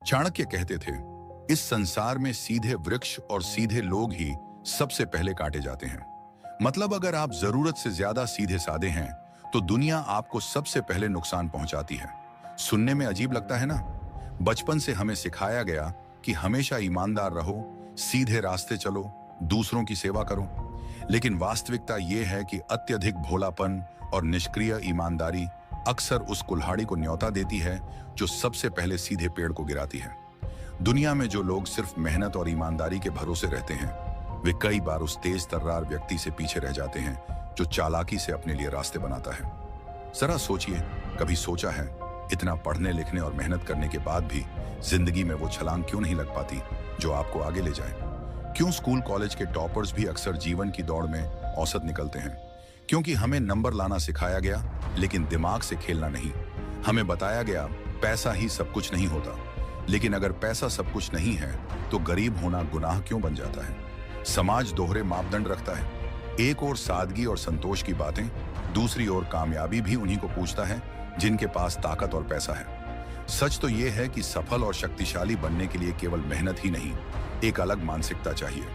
चाणक्य कहते थे, इस संसार में सीधे वृक्ष और सीधे लोग ही सबसे पहले काटे जाते हैं। मतलब अगर आप जरूरत से ज्यादा सीधे साधे हैं तो दुनिया आपको सबसे पहले नुकसान पहुंचाती है। सुनने में अजीब लगता है ना? बचपन से हमें सिखाया गया कि हमेशा ईमानदार रहो, सीधे रास्ते चलो, दूसरों की सेवा करो। लेकिन वास्तविकता यह है कि अत्यधिक भोलापन और निष्क्रिय ईमानदारी अक्सर उस कुल्हाड़ी को न्योता देती है जो सबसे पहले सीधे पेड़ को गिराती है। दुनिया में जो लोग सिर्फ मेहनत और ईमानदारी के भरोसे रहते हैं, वे कई बार उस तेज तर्रार व्यक्ति से पीछे रह जाते हैं जो चालाकी से अपने लिए रास्ते बनाता है। जरा सोचिए, कभी सोचा है इतना पढ़ने लिखने और मेहनत करने के बाद भी जिंदगी में वो छलांग क्यों नहीं लग पाती जो आपको आगे ले जाए? क्यों स्कूल कॉलेज के टॉपर्स भी अक्सर जीवन की दौड़ में औसत निकलते हैं? क्योंकि हमें नंबर लाना सिखाया गया लेकिन दिमाग से खेलना नहीं। हमें बताया गया पैसा ही सब कुछ नहीं होता, लेकिन अगर पैसा सब कुछ नहीं है तो गरीब होना गुनाह क्यों बन जाता है? समाज दोहरे मापदंड रखता है। एक ओर सादगी और संतोष की बातें, दूसरी ओर कामयाबी भी उन्हीं को पूछता है जिनके पास ताकत और पैसा है। सच तो यह है कि सफल और शक्तिशाली बनने के लिए केवल मेहनत ही नहीं, एक अलग मानसिकता चाहिए।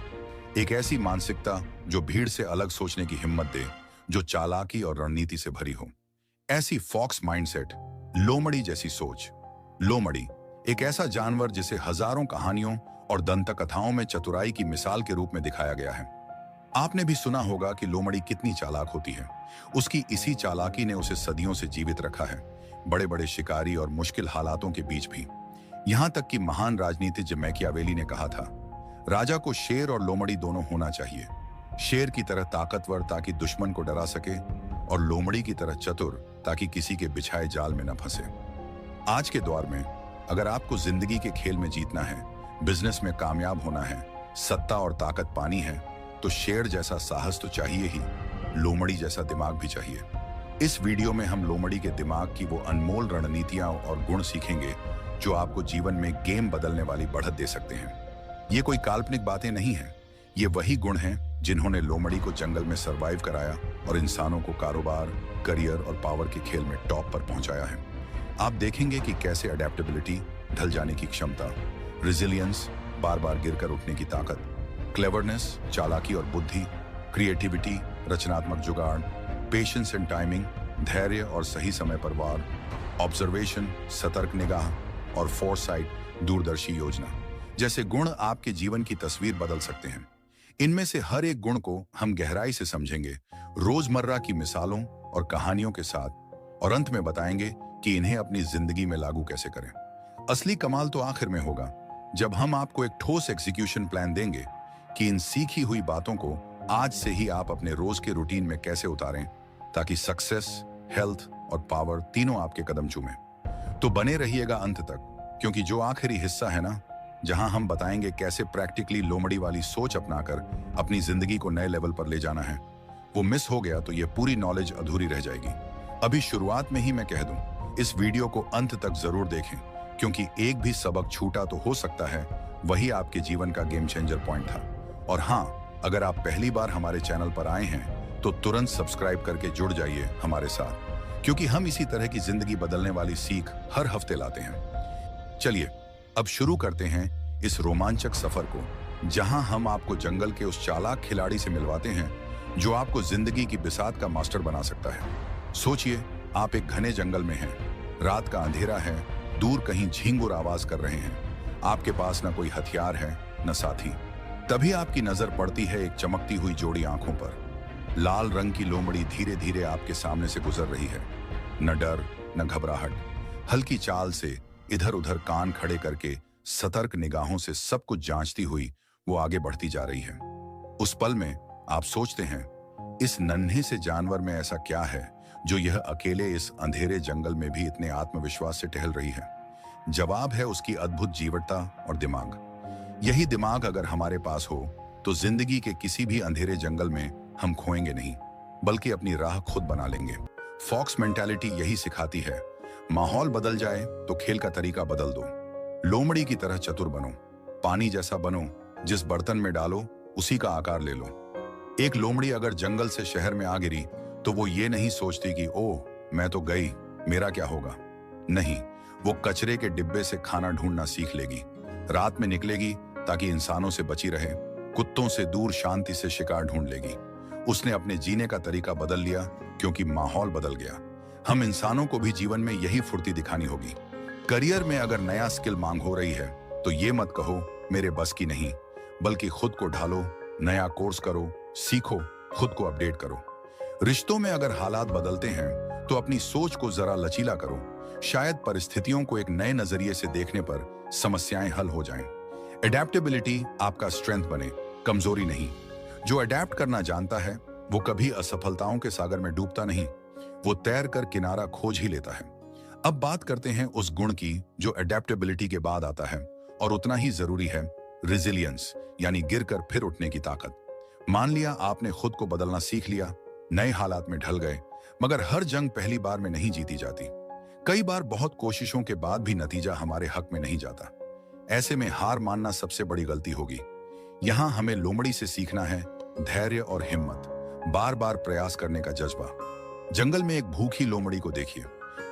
एक ऐसी मानसिकता जो भीड़ से अलग सोचने की हिम्मत दे, जो चालाकी और रणनीति से भरी हो। ऐसी फॉक्स माइंडसेट, लोमड़ी जैसी सोच। लोमड़ी एक ऐसा जानवर जिसे हजारों कहानियों और दंत कथाओं में चतुराई की मिसाल के रूप में दिखाया गया है। आपने भी सुना होगा कि लोमड़ी कितनी चालाक होती है। उसकी इसी चालाकी ने उसे सदियों से जीवित रखा है, बड़े बड़े शिकारी और मुश्किल हालातों के बीच भी। यहां तक कि महान राजनीतिज्ञ मैकियावेली ने कहा था, राजा को शेर और लोमड़ी दोनों होना चाहिए। शेर की तरह ताकतवर ताकि दुश्मन को डरा सके, और लोमड़ी की तरह चतुर ताकि किसी के बिछाए जाल में न फंसे। आज के दौर में अगर आपको जिंदगी के खेल में जीतना है, बिजनेस में कामयाब होना है, सत्ता और ताकत पानी है, तो शेर जैसा साहस तो चाहिए ही, लोमड़ी जैसा दिमाग भी चाहिए। इस वीडियो में हम लोमड़ी के दिमाग की वो अनमोल रणनीतियां और गुण सीखेंगे जो आपको जीवन में गेम बदलने वाली बढ़त दे सकते हैं। ये कोई काल्पनिक बातें नहीं हैं, ये वही गुण हैं जिन्होंने लोमड़ी को जंगल में सरवाइव कराया और इंसानों को कारोबार, करियर और पावर के खेल में टॉप पर पहुंचाया है। आप देखेंगे कि कैसे अडेप्टेबिलिटी, ढल जाने की क्षमता, रिजिलियंस, बार बार गिरकर उठने की ताकत, क्लेवरनेस, चालाकी और बुद्धि, क्रिएटिविटी, रचनात्मक जुगाड़, पेशेंस एंड टाइमिंग, धैर्य और सही समय पर वार, ऑब्जर्वेशन, सतर्क निगाह और फोरसाइट, दूरदर्शी योजना जैसे गुण आपके जीवन की तस्वीर बदल सकते हैं। इनमें से हर एक गुण को हम गहराई से समझेंगे, रोजमर्रा की मिसालों और कहानियों के साथ, और अंत में बताएंगे कि इन्हें अपनी जिंदगी में लागू कैसे करें। असली कमाल तो आखिर में होगा, जब हम आपको एक ठोस एग्जीक्यूशन प्लान देंगे कि इन सीखी हुई बातों को आज से ही आप अपने रोज के रूटीन में कैसे उतारें ताकि सक्सेस, हेल्थ और पावर तीनों आपके कदम चूमें। तो बने रहिएगा अंत तक, क्योंकि जो आखिरी हिस्सा है ना, जहां हम बताएंगे कैसे प्रैक्टिकली लोमड़ी वाली सोच अपनाकर अपनी जिंदगी को नए लेवल पर ले जाना है, वो मिस हो गया तो ये पूरी नॉलेज अधूरी रह जाएगी। अभी शुरुआत में ही मैं कह दूं, इस वीडियो को अंत तक जरूर देखें, क्योंकि एक भी सबक छूटा तो हो सकता है वही आपके जीवन का गेम चेंजर पॉइंट था। और हाँ, अगर आप पहली बार हमारे चैनल पर आए हैं तो तुरंत सब्सक्राइब करके जुड़ जाइए हमारे साथ, क्योंकि हम इसी तरह की जिंदगी बदलने वाली सीख हर हफ्ते लाते हैं। चलिए अब शुरू करते हैं इस रोमांचक सफर को, जहां हम आपको जंगल के उस चालाक खिलाड़ी से मिलवाते हैं जो आपको जिंदगी की बिसात का मास्टर बना सकता है। सोचिए, आप एक घने जंगल में हैं, रात का अंधेरा है, दूर कहीं झिंगुर आवाज कर रहे हैं, आपके पास न कोई हथियार है न साथी। तभी आपकी नजर पड़ती है एक चमकती हुई जोड़ी आंखों पर। लाल रंग की लोमड़ी धीरे धीरे आपके सामने से गुजर रही है। न डर न घबराहट, हल्की चाल से इधर उधर कान खड़े करके सतर्क निगाहों से सब कुछ जांचती हुई वो आगे बढ़ती जा रही है। उस पल में आप सोचते हैं, इस नन्हे से जानवर में ऐसा क्या है जो यह अकेले इस अंधेरे जंगल में भी इतने आत्मविश्वास से टहल रही है? जवाब है उसकी अद्भुत जीवटता और दिमाग। यही दिमाग अगर हमारे पास हो तो जिंदगी के किसी भी अंधेरे जंगल में हम खोएंगे नहीं, बल्कि अपनी राह खुद बना लेंगे। फॉक्स मेंटालिटी यही सिखाती है, माहौल बदल जाए तो खेल का तरीका बदल दो। लोमड़ी की तरह चतुर बनो, पानी जैसा बनो, जिस बर्तन में डालो उसी का आकार ले लो। एक लोमड़ी अगर जंगल से शहर में आ गिरी तो वो ये नहीं सोचती कि ओह मैं तो गई, मेरा क्या होगा। नहीं, वो कचरे के डिब्बे से खाना ढूंढना सीख लेगी, रात में निकलेगी ताकि इंसानों से बची रहे, कुत्तों से दूर शांति से शिकार ढूंढ लेगी। उसने अपने जीने का तरीका बदल लिया क्योंकि माहौल बदल गया। हम इंसानों को भी जीवन में यही फुर्ती दिखानी होगी। करियर में अगर नया स्किल मांग हो रही है तो ये मत कहो मेरे बस की नहीं, बल्कि खुद को ढालो, नया कोर्स करो, सीखो, खुद को अपडेट करो। रिश्तों में अगर हालात बदलते हैं तो अपनी सोच को जरा लचीला करो। शायद परिस्थितियों को एक नए नजरिए से देखने पर समस्याएं हल हो जाएं। एडेप्टेबिलिटी आपका स्ट्रेंथ बने, कमजोरी नहीं। जो अडेप्ट करना जानता है वो कभी असफलताओं के सागर में डूबता नहीं, वो तैर कर किनारा खोज ही लेता है। अब बात करते हैं उस गुण की जो अडेप्टेबिलिटी के बाद आता है और उतना ही जरूरी है, रेजिलियंस, यानी गिरकर फिर उठने की ताकत। मान लिया आपने खुद को बदलना सीख लिया, नए हालात में ढल गए, मगर हर जंग पहली बार में नहीं जीती जाती। कई बार बहुत कोशिशों के बाद भी नतीजा हमारे हक में नहीं जाता। ऐसे में हार मानना सबसे बड़ी गलती होगी। यहां हमें लोमड़ी से सीखना है धैर्य और हिम्मत, बार बार प्रयास करने का जज्बा। जंगल में एक भूखी लोमड़ी को देखिए,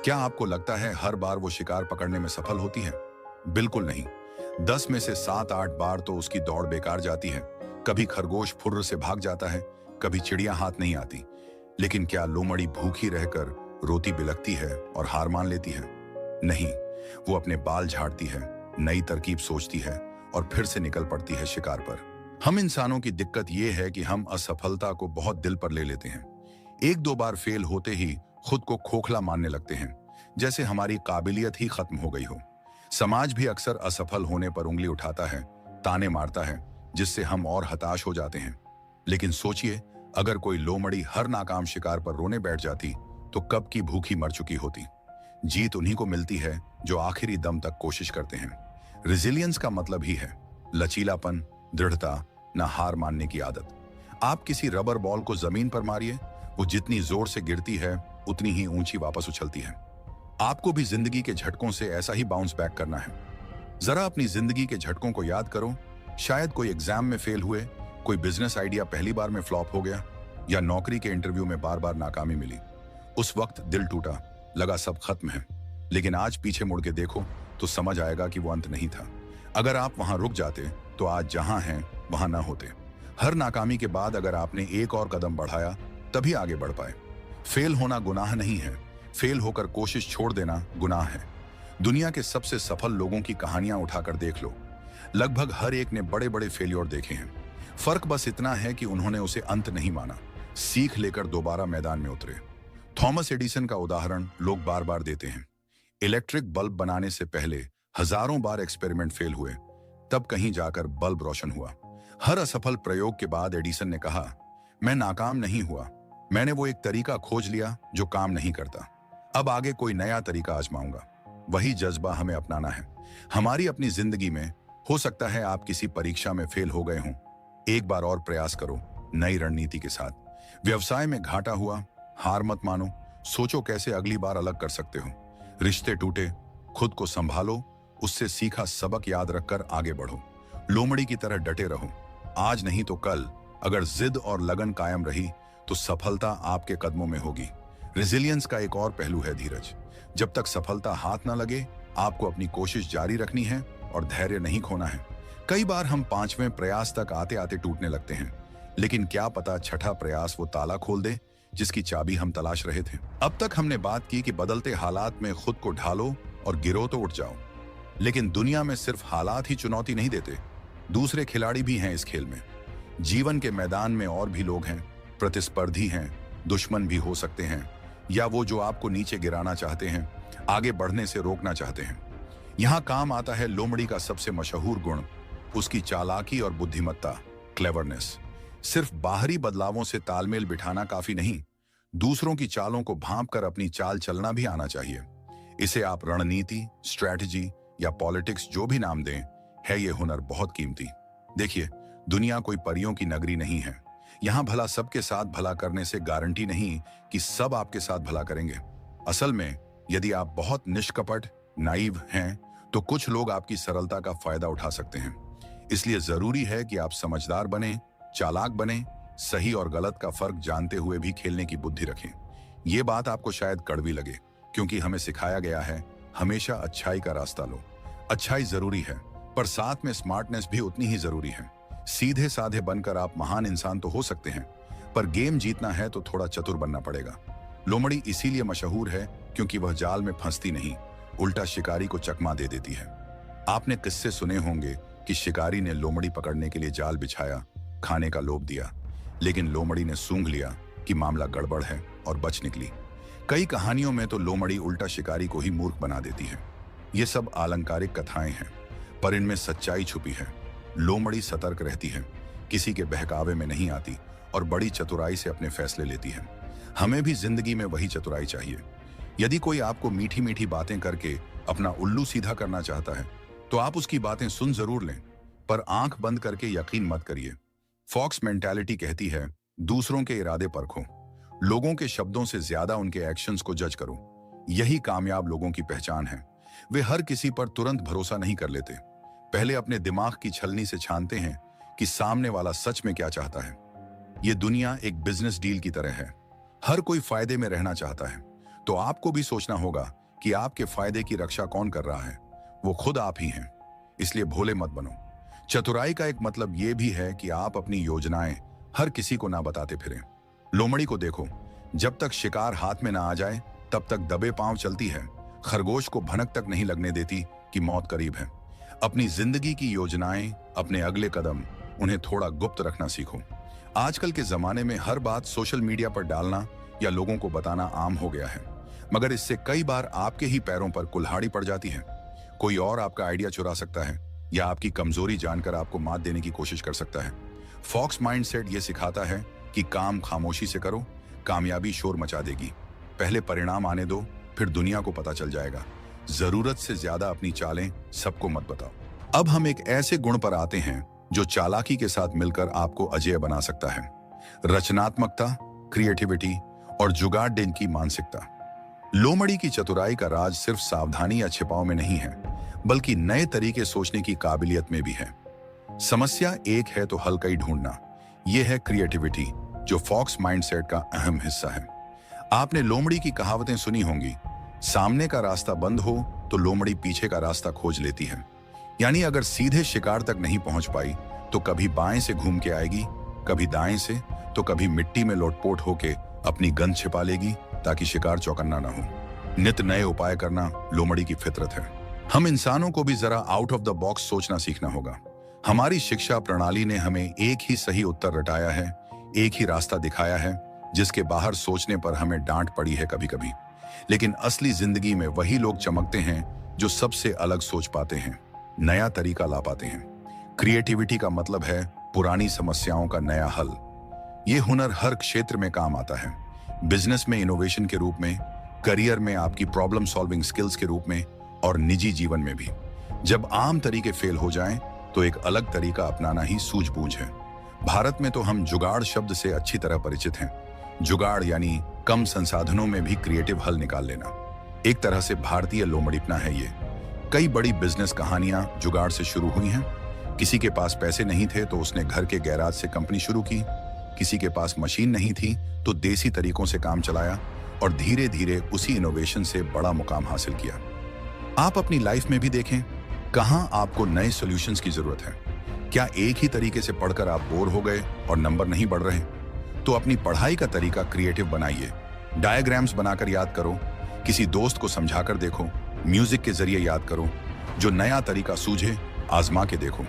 क्या आपको लगता है हर बार वो शिकार पकड़ने में सफल होती है? बिल्कुल नहीं। 10 में से 7-8 बार तो उसकी दौड़ बेकार जाती है। कभी खरगोश फुर्र से भाग जाता है, कभी चिड़िया हाथ नहीं आती। लेकिन क्या लोमड़ी भूखी रहकर रोती बिलखती है और हार मान लेती है? नहीं, वो अपने बाल झाड़ती है, नई तरकीब सोचती है और फिर से निकल पड़ती है शिकार पर। हम इंसानों की दिक्कत ये है कि हम असफलता को बहुत दिल पर ले लेते हैं। 1-2 बार फेल होते ही खुद को खोखला मानने लगते हैं, जैसे हमारी काबिलियत ही खत्म हो गई हो। समाज भी अक्सर असफल होने पर उंगली उठाता है, ताने मारता है, जिससे हम और हताश हो जाते हैं। लेकिन सोचिए, अगर कोई लोमड़ी हर नाकाम शिकार पर रोने बैठ जाती तो कब की भूखी मर चुकी होती। जीत उन्हीं को मिलती है जो आखिरी दम तक कोशिश करते हैं। रेजिलियंस का मतलब ही है लचीलापन, दृढ़ता, न हार मानने की आदत। आप किसी रबर बॉल को जमीन पर मारिए, वो जितनी जोर से गिरती है उतनी ही ऊंची वापस उछलती है। आपको भी जिंदगी के झटकों से ऐसा ही बाउंस बैक करना है। जरा अपनी जिंदगी के झटकों को याद करो। शायद कोई एग्जाम में फेल हुए, कोई बिजनेस आइडिया पहली बार में फ्लॉप हो गया, या नौकरी के इंटरव्यू में बार बार नाकामी मिली। उस वक्त दिल टूटा, लगा सब खत्म है। लेकिन आज पीछे मुड़ के देखो तो समझ आएगा कि वो अंत नहीं था। अगर आप वहां रुक जाते तो आज जहां हैं वहां ना होते। हर नाकामी के बाद अगर आपने एक और कदम बढ़ाया तभी आगे बढ़ पाए। फेल होना गुनाह नहीं है, फेल होकर कोशिश छोड़ देना गुनाह है। दुनिया के सबसे सफल लोगों की कहानियां उठाकर देख लो, लगभग हर एक ने बड़े बड़े फेलियर देखे हैं। फर्क बस इतना है कि उन्होंने उसे अंत नहीं माना, सीख लेकर दोबारा मैदान में उतरे। थॉमस एडिसन का उदाहरण लोग बार बार देते हैं। इलेक्ट्रिक बल्ब बनाने से पहले हजारों बार एक्सपेरिमेंट फेल हुए, तब कहीं जाकर बल्ब रोशन हुआ। हर असफल प्रयोग के बाद एडिसन ने कहा, मैं नाकाम नहीं हुआ, मैंने वो एक तरीका खोज लिया जो काम नहीं करता, अब आगे कोई नया तरीका आजमाऊंगा। वही जज्बा हमें अपनाना है हमारी अपनी जिंदगी में। हो सकता है आप किसी परीक्षा में फेल हो गए हों, एक बार और प्रयास करो नई रणनीति के साथ। व्यवसाय में घाटा हुआ, हार मत मानो, सोचो कैसे अगली बार अलग कर सकते हो। रिश्ते टूटे, खुद को संभालो, उससे सीखा सबक याद रखकर आगे बढ़ो। लोमड़ी की तरह डटे रहो, आज नहीं तो कल। अगर जिद और लगन कायम रही तो सफलता आपके कदमों में होगी। रेजिलियंस का एक और पहलू है धीरज। जब तक सफलता हाथ ना लगे आपको अपनी कोशिश जारी रखनी है और धैर्य नहीं खोना है। कई बार हम 5वें प्रयास तक आते आते टूटने लगते हैं, लेकिन क्या पता छठा प्रयास वो ताला खोल दे जिसकी चाबी हम तलाश रहे थे। अब तक हमने बात की कि बदलते हालात में खुद को ढालो और गिरो तो उठ जाओ, लेकिन दुनिया में सिर्फ हालात ही चुनौती नहीं देते, दूसरे खिलाड़ी भी हैं इस खेल में। जीवन के मैदान में और भी लोग हैं, प्रतिस्पर्धी हैं, दुश्मन भी हो सकते हैं, या वो जो आपको नीचे गिराना चाहते हैं, आगे बढ़ने से रोकना चाहते हैं। यहाँ काम आता है लोमड़ी का सबसे मशहूर गुण, उसकी चालाकी और बुद्धिमत्ता, क्लेवरनेस। सिर्फ बाहरी बदलावों से तालमेल बिठाना काफी नहीं, दूसरों की चालों को भांप कर अपनी चाल चलना भी आना चाहिए। इसे आप रणनीति, स्ट्रैटेजी या पॉलिटिक्स जो भी नाम दें, है ये हुनर बहुत कीमती। देखिए, दुनिया कोई परियों की नगरी नहीं है। यहाँ भला सबके साथ भला करने से गारंटी नहीं कि सब आपके साथ भला करेंगे। असल में यदि आप बहुत निष्कपट, नाइव हैं, तो कुछ लोग आपकी सरलता का फायदा उठा सकते हैं। इसलिए जरूरी है कि आप समझदार बने, चालाक बने, सही और गलत का फर्क जानते हुए भी खेलने की बुद्धि रखें। ये बात आपको शायद कड़वी लगे, क्योंकि हमें सिखाया गया है हमेशा अच्छाई का रास्ता लो। अच्छाई जरूरी है, पर साथ में स्मार्टनेस भी उतनी ही जरूरी है। सीधे साधे बनकर आप महान इंसान तो हो सकते हैं, पर गेम जीतना है तो थोड़ा चतुर बनना पड़ेगा। लोमड़ी इसीलिए मशहूर है क्योंकि वह जाल में फंसती नहीं, उल्टा शिकारी को चकमा दे देती है। आपने किस्से सुने होंगे कि शिकारी ने लोमड़ी पकड़ने के लिए जाल बिछाया, खाने का लोभ दिया, लेकिन लोमड़ी ने सूंघ लिया कि मामला गड़बड़ है और बच निकली। कई कहानियों में तो लोमड़ी उल्टा शिकारी को ही मूर्ख बना देती है। ये सब आलंकारिक कथाएं हैं, पर इनमें सच्चाई छुपी है। लोमड़ी सतर्क रहती है, किसी के बहकावे में नहीं आती और बड़ी चतुराई से अपने फैसले लेती है। हमें भी जिंदगी में वही चतुराई चाहिए। यदि कोई आपको मीठी मीठी बातें करके अपना उल्लू सीधा करना चाहता है, तो आप उसकी बातें सुन जरूर लें, पर आंख बंद करके यकीन मत करिए। फॉक्स मेंटालिटी कहती है, दूसरों के इरादे परखो, लोगों के शब्दों से ज्यादा उनके एक्शंस को जज करो। यही कामयाब लोगों की पहचान है। वे हर किसी पर तुरंत भरोसा नहीं कर लेते, पहले अपने दिमाग की छलनी से छानते हैं कि सामने वाला सच में क्या चाहता है। यह दुनिया एक बिजनेस डील की तरह है, हर कोई फायदे में रहना चाहता है, तो आपको भी सोचना होगा कि आपके फायदे की रक्षा कौन कर रहा है। वो खुद आप ही हैं, इसलिए भोले मत बनो। चतुराई का एक मतलब यह भी है कि आप अपनी योजनाएं हर किसी को ना बताते फिरें। लोमड़ी को देखो, जब तक शिकार हाथ में ना आ जाए तब तक दबे पांव चलती है। खरगोश को भनक तक नहीं लगने देती कि मौत करीब है। अपनी जिंदगी की योजनाएं, अपने अगले कदम, उन्हें थोड़ा गुप्त रखना सीखो। आजकल के जमाने में हर बात सोशल मीडिया पर डालना या लोगों को बताना आम हो गया है, मगर इससे कई बार आपके ही पैरों पर कुल्हाड़ी पड़ जाती है। कोई और आपका आइडिया चुरा सकता है या आपकी कमजोरी जानकर आपको मात देने की कोशिश कर सकता है। फॉक्स माइंडसेट ये सिखाता है कि काम खामोशी से करो, कामयाबी शोर मचा देगी। पहले परिणाम आने दो, फिर दुनिया को पता चल जाएगा। जरूरत से ज्यादा अपनी चालें सबको मत बताओ। अब हम एक ऐसे गुण पर आते हैं जो चालाकी के साथ मिलकर आपको अजेय बना सकता है। रचनात्मकता, क्रिएटिविटी और जुगाड़ की मानसिकता। लोमड़ी की चतुराई का राज सिर्फ सावधानी या छिपाव में नहीं है, बल्कि नए तरीके सोचने की काबिलियत में भी है। समस्या एक है तो हल कई ढूंढना, यह है क्रिएटिविटी, जो फॉक्स माइंडसेट का अहम हिस्सा है। आपने लोमड़ी की कहावतें सुनी होंगी, सामने का रास्ता बंद हो तो लोमड़ी पीछे का रास्ता खोज लेती है। यानी अगर सीधे शिकार तक नहीं पहुंच पाई तो कभी बाएं से घूम के आएगी, कभी दाएं से, तो कभी मिट्टी में लोटपोट होके अपनी गंध छिपा लेगी ताकि शिकार चौकन्ना ना हो। नित नए उपाय करना लोमड़ी की फितरत है। हम इंसानों को भी जरा आउट ऑफ द बॉक्स सोचना सीखना होगा। हमारी शिक्षा प्रणाली ने हमें एक ही सही उत्तर रटाया है, एक ही रास्ता दिखाया है, जिसके बाहर सोचने पर हमें डांट पड़ी है कभी कभी। लेकिन असली जिंदगी में वही लोग चमकते हैं जो सबसे अलग सोच पाते हैं, नया तरीका ला पाते हैं। क्रिएटिविटी का मतलब है पुरानी समस्याओं का नया हल। ये हुनर हर क्षेत्र में काम आता है, बिजनेस में इनोवेशन के रूप में, करियर में आपकी प्रॉब्लम सॉल्विंग स्किल्स के रूप में, और निजी जीवन में भी। जब आम तरीके फेल हो जाएं, तो एक अलग तरीका अपनाना ही सूझबूझ है। भारत में तो हम जुगाड़ शब्द से अच्छी तरह परिचित हैं। जुगाड़ यानी कम संसाधनों में भी क्रिएटिव हल निकाल लेना। एक तरह से भारतीय लोमड़ीपना है ये। कई बड़ी बिजनेस कहानियां जुगाड़ से शुरू हुई हैं। किसी के पास पैसे नहीं थे तो उसने घर के गैराज से कंपनी शुरू की, किसी के पास मशीन नहीं थी तो देसी तरीकों से काम चलाया, और धीरे धीरे उसी इनोवेशन से बड़ा मुकाम हासिल किया। आप अपनी लाइफ में भी देखें, कहां आपको नए सॉल्यूशंस की जरूरत है। क्या एक ही तरीके से पढ़कर आप बोर हो गए और नंबर नहीं बढ़ रहे? तो अपनी पढ़ाई का तरीका क्रिएटिव बनाइए। डायग्राम्स बनाकर याद करो, किसी दोस्त को समझाकर देखो, म्यूजिक के जरिए याद करो। जो नया तरीका सूझे आजमा के देखो।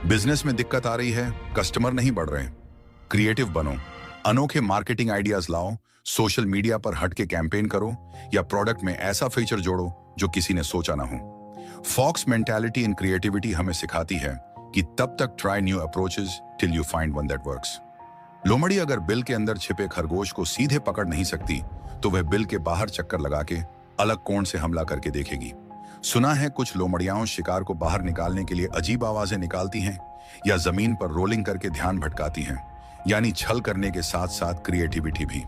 बिजनेस में दिक्कत आ रही है, कस्टमर नहीं बढ़ रहे, क्रिएटिव बनो, अनोखे मार्केटिंग आइडियाज लाओ, सोशल मीडिया पर हट के कैंपेन करो, या प्रोडक्ट में ऐसा फीचर जोड़ो जो किसी ने सोचा ना हो। फॉक्स मेंटालिटी इन क्रिएटिविटी हमें सिखाती है कि तब तक try new approaches till you find one that works. लोमड़ी अगर बिल के अंदर छिपे खरगोश को सीधे पकड़ नहीं सकती, तो वह बिल के बाहर चक्कर लगा के अलग कोण से हमला करके देखेगी। सुना है कुछ लोमड़ियाओं शिकार को बाहर निकालने के लिए अजीब आवाजें निकालती हैं या जमीन पर रोलिंग करके ध्यान भटकाती हैं। यानी छल करने के साथ साथ क्रिएटिविटी भी।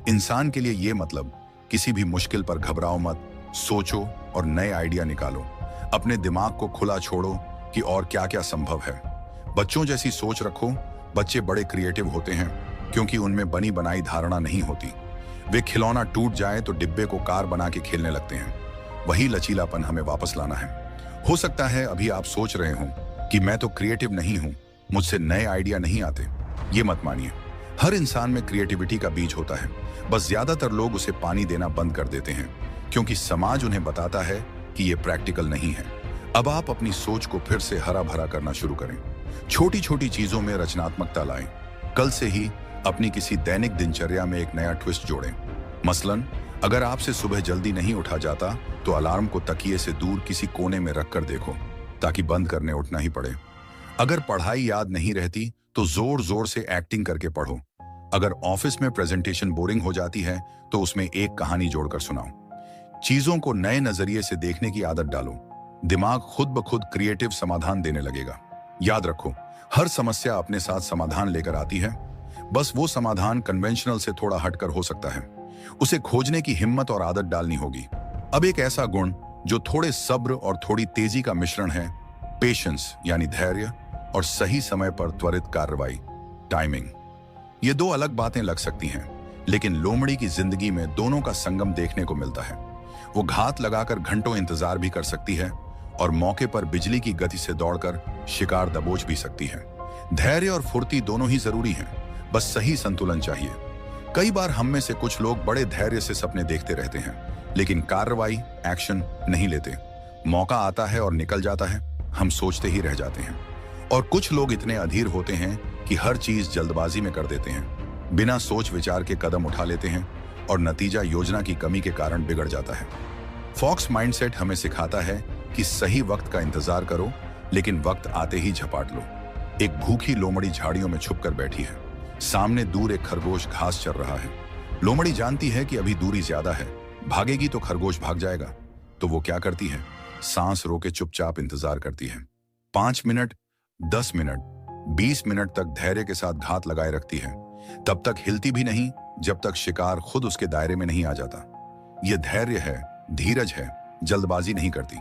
इंसान के लिए ये मतलब, किसी भी मुश्किल पर घबराओ मत, सोचो और नए आइडिया निकालो। अपने दिमाग को खुला छोड़ो कि और क्या क्या संभव है। बच्चों जैसी सोच रखो। बच्चे बड़े क्रिएटिव होते हैं क्योंकि उनमें बनी बनाई धारणा नहीं होती। वे खिलौना टूट जाए तो डिब्बे को कार बना के खेलने लगते हैं। वही लचीलापन हमें वापस लाना है। हो सकता है अभी आप सोच रहे हो कि मैं तो क्रिएटिव नहीं हूं, मुझसे नए आइडिया नहीं आते। ये मत मानिए। हर इंसान में क्रिएटिविटी का बीज होता है, बस ज्यादातर लोग उसे पानी देना बंद कर देते हैं क्योंकि समाज उन्हें बताता है कि ये प्रैक्टिकल नहीं है। अब आप अपनी सोच को फिर से हरा भरा करना शुरू करें। छोटी छोटी चीजों में रचनात्मकता लाएं। कल से ही अपनी किसी दैनिक दिनचर्या में एक नया ट्विस्ट जोड़ें। मसलन अगर आपसे सुबह जल्दी नहीं उठा जाता तो अलार्म को तकिए से दूर किसी कोने में रखकर देखो, ताकि बंद करने उठना ही पड़े। अगर पढ़ाई याद नहीं रहती तो जोर जोर से एक्टिंग करके पढ़ो। अगर ऑफिस में प्रेजेंटेशन बोरिंग हो जाती है तो उसमें एक कहानी जोड़कर सुनाओ। चीजों को नए नजरिए से देखने की आदत डालो। दिमाग खुद ब खुद क्रिएटिव समाधान देने लगेगा। याद रखो, हर समस्या अपने साथ समाधान लेकर आती है, बस वो समाधान कन्वेंशनल से थोड़ा हटकर हो सकता है। उसे खोजने की हिम्मत और आदत डालनी होगी। अब एक ऐसा गुण जो थोड़े सब्र और थोड़ी तेजी का मिश्रण है, पेशेंस यानी धैर्य, और सही समय पर त्वरित कार्रवाई, टाइमिंग। ये दो अलग बातें लग सकती हैं, लेकिन लोमड़ी की जिंदगी में दोनों का संगम देखने को मिलता है। वो घात लगाकर घंटों इंतजार भी कर सकती है और मौके पर बिजली की गति से दौड़कर शिकार दबोच भी सकती है। धैर्य और फुर्ती दोनों ही जरूरी हैं, बस सही संतुलन चाहिए। कई बार हम में से कुछ लोग बड़े धैर्य से सपने देखते रहते हैं, लेकिन कार्रवाई, एक्शन नहीं लेते। मौका आता है और निकल जाता है, हम सोचते ही रह जाते हैं। और कुछ लोग इतने अधीर होते हैं कि हर चीज जल्दबाजी में कर देते हैं, बिना सोच विचार के कदम उठा लेते हैं और नतीजा योजना की कमी के कारण बिगड़ जाता है। फॉक्स माइंडसेट हमें सिखाता है कि सही वक्त का इंतजार करो, लेकिन वक्त आते ही झपाट लो। एक भूखी लोमड़ी झाड़ियों में छुपकर बैठी है। सामने दूर एक खरगोश घास चर रहा है। लोमड़ी जानती है कि अभी दूरी ज्यादा है, भागेगी तो खरगोश भाग जाएगा। तो वो क्या करती है? सांस रोके चुपचाप इंतजार करती है। 5 मिनट, 10 मिनट, 20 मिनट तक धैर्य के साथ घात लगाए रखती है। तब तक हिलती भी नहीं जब तक शिकार खुद उसके दायरे में नहीं आ जाता। यह धैर्य है, धीरज है, जल्दबाजी नहीं करती।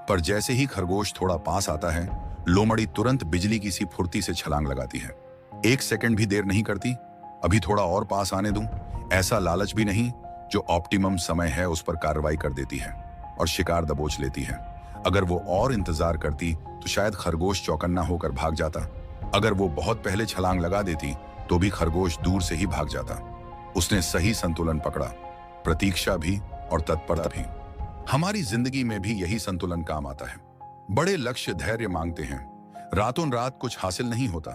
पर जैसे ही खरगोश थोड़ा पास आता है, लोमड़ी तुरंत बिजली की सी फुर्ती से छलांग लगाती है। 1 सेकंड भी देर नहीं करती। अभी थोड़ा और पास आने दूं, ऐसा लालच भी नहीं। जो ऑप्टिमम समय है उस पर कार्रवाई कर देती है और शिकार दबोच लेती है। अगर वो और इंतजार करती तो शायद खरगोश चौकन्ना होकर भाग जाता। अगर वो बहुत पहले छलांग लगा देती तो भी खरगोश दूर से ही भाग जाता। उसने सही संतुलन पकड़ा, प्रतीक्षा भी और तत्परता भी। हमारी जिंदगी में भी यही संतुलन काम आता है। बड़े लक्ष्य धैर्य मांगते हैं, रातों रात कुछ हासिल नहीं होता।